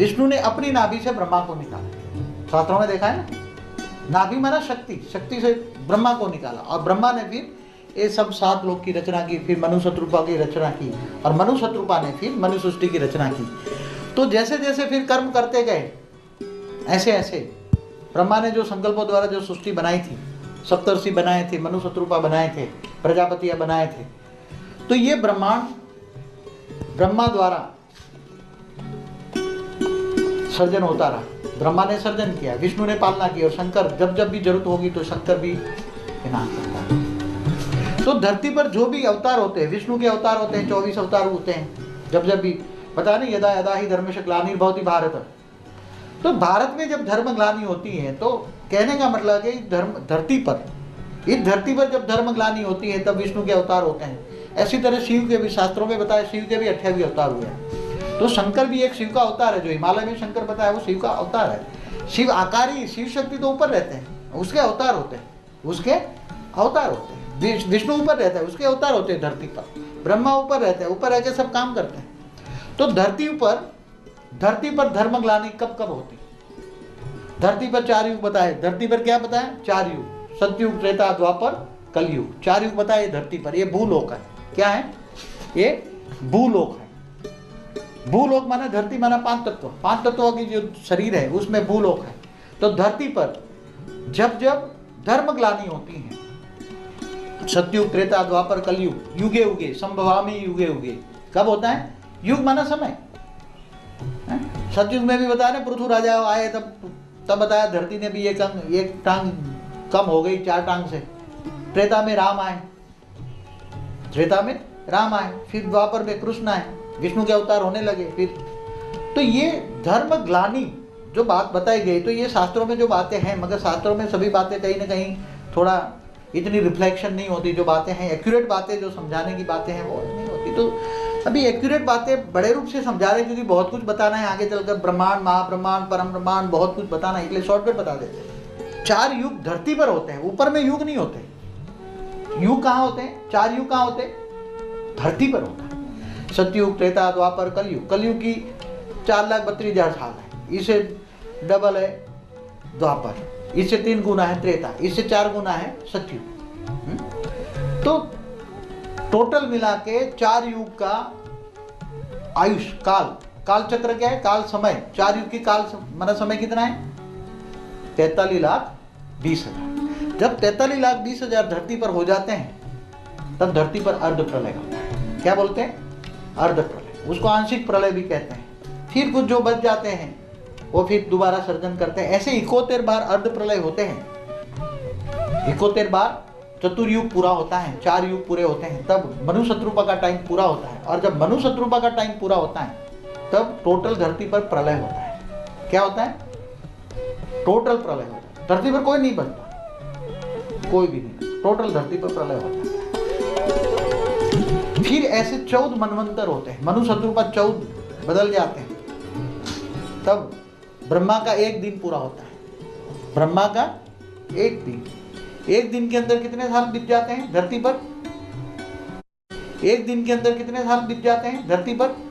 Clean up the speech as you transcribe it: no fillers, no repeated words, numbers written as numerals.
विष्णु ने अपनी नाभि से ब्रह्मा को निकाला। शास्त्रों में देखा है ना, नाभि माना शक्ति, शक्ति से ब्रह्मा को निकाला और ब्रह्मा ने फिर ये सब 7 लोक की रचना की, फिर मनु शत्रुपा की रचना की और मनु शत्रुपा ने फिर मनु सृष्टि की रचना की। तो जैसे जैसे फिर कर्म करते गए ऐसे ऐसे ब्रह्मा ने जो संकल्पों द्वारा जो सृष्टि बनाई थी, सप्तर्षि बनाए थे, मनु शत्रुपा बनाए थे, प्रजापतियां बनाए थे, तो ये ब्रह्मांड ब्रह्मा द्वारा सर्जन होता रहा। ब्रह्मा ने सर्जन किया, विष्णु ने पालना की और शंकर जब जब भी जरूरत होगी तो शंकर भी विनाश करता है। तो धरती पर जो भी अवतार होते हैं, विष्णु के अवतार होते हैं, 24 अवतार होते हैं, जब जब भी पता नहीं, यदा यदा ही धर्मस्य ग्लानिर्भवति भारत। तो भारत में जब धर्म ग्लानि होती है तो कहने का मतलब है कि धर्म धरती पर, इस धरती पर जब धर्म ग्लानि होती है तब विष्णु के अवतार होते हैं। ऐसी तरह शिव के भी शास्त्रों में बताया, शिव के भी 28 अवतार हुए हैं। तो शंकर भी एक शिव का अवतार है, जो हिमालय में शंकर बताया वो शिव का अवतार है। शिव आकारी, शिव शक्ति तो ऊपर रहते हैं, उसके अवतार होते हैं, उसके अवतार होते हैं। विष्णु ऊपर रहता है, उसके अवतार होते हैं धरती पर। ब्रह्मा ऊपर रहते हैं, ऊपर रह के सब काम करते हैं। तो धरती पर धर्म ग्लानि कब कब होती? धरती पर 4 युग बताए। धरती पर क्या बताया? 4 युग, सतयुग, त्रेता, द्वापर, कलयुग। 4 युग बताए धरती पर। ये भूलोक है। क्या है ये? भूलोक है। भूलोक माना धरती माना 5 तत्व, 5 तत्वों की जो शरीर है उसमें भूलोक है। तो धरती पर जब जब धर्म ग्लानि होती है, सतयुग, त्रेता, द्वापर, कलयुग, युगे युगे संभवामि युगे युगे। कब होता है? युग माना समय। सतयुग में भी बताया ना, पृथु राजा आए तब बताया धरती ने भी एक टांग कम हो गई 4 टांग से। त्रेता में राम आए, फिर द्वापर में कृष्ण आए, विष्णु के अवतार होने लगे फिर। तो ये धर्म ग्लानि जो बात बताई गई, तो ये शास्त्रों में जो बातें हैं, मगर शास्त्रों में सभी बातें कहीं ना कहीं थोड़ा इतनी रिफ्लेक्शन नहीं होती। जो बातें हैं एक्यूरेट बातें, जो समझाने की बातें हैं वो नहीं होती। तो अभी एक्यूरेट बातें बड़े रूप से समझा रहे, क्योंकि बहुत कुछ बताना है आगे चलकर, ब्रह्मांड, महाब्रह्मांड, परम ब्रह्मांड, बहुत कुछ बताना है, इसलिए शॉर्टकट बता देते हैं। 4 युग धरती पर होते हैं, ऊपर में युग नहीं होते। युग कहाँ होते हैं? 4 युग कहाँ होते हैं? धरती पर होता है। सतयुग, त्रेता, द्वापर, कलयुग। कलयुग की 4,32,000 साल है, इससे डबल है द्वापर, इससे 3 गुना है त्रेता, इससे 4 गुना है सतयुग। तो टोटल मिला के 4 युग का आयुष, काल चक्र क्या है? काल समय। 4 युग की काल माना समय कितना है? 43,20,000। जब 43,20,000 धरती पर हो जाते हैं तब धरती पर अर्ध प्रलय होता है। क्या बोलते हैं? अर्ध प्रलय। उसको आंशिक प्रलय भी कहते हैं। फिर कुछ जो बच जाते हैं वो फिर दोबारा सर्जन करते हैं। ऐसे 71 बार अर्ध प्रलय होते हैं। 71 बार चतुर्युग पूरा होता है, 4 युग पूरे होते हैं, तब मनु शत्रुपा का टाइम पूरा होता है। और जब मनु शत्रुपा का टाइम पूरा होता है तब टोटल धरती पर प्रलय होता है। क्या होता है? टोटल प्रलय होता है। धरती पर कोई नहीं बचता, कोई भी नहीं, टोटल धरती पर प्रलय होता है। फिर ऐसे 14 मनवंतर होते हैं। मनु शत्रुपा 14 बदल जाते हैं, तब ब्रह्मा का 1 दिन पूरा होता है। ब्रह्मा का 1 दिन, 1 दिन के अंदर कितने साल बीत जाते हैं धरती पर? 1 दिन के अंदर कितने साल बीत जाते हैं धरती पर?